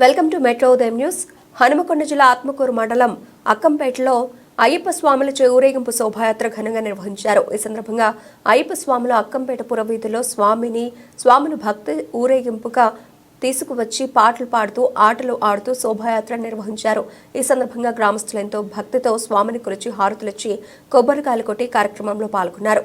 Welcome to metro ఉదయం news. Hanumakonda జిల్లా ఆత్మకూరు మండలం అక్కంపేటలో అయ్యప్ప స్వాముల ఊరేగింపు శోభాయాత్ర ఘనంగా నిర్వహించారు. ఈ సందర్భంగా అయ్యప్ప స్వాములు అక్కంపేట పురవీధిలో స్వాములు భక్తి ఊరేగింపుగా తీసుకువచ్చి పాటలు పాడుతూ ఆటలు ఆడుతూ శోభాయాత్ర నిర్వహించారు. ఈ సందర్భంగా గ్రామస్తులు ఎంతో భక్తితో స్వామిని కొలిచి హారతులిచ్చి కొబ్బరికాయలు కొట్టి కార్యక్రమంలో పాల్గొన్నారు.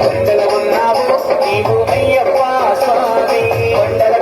కొండల ఉన్నావు నీవు అయ్యప్ప స్వామి కొండల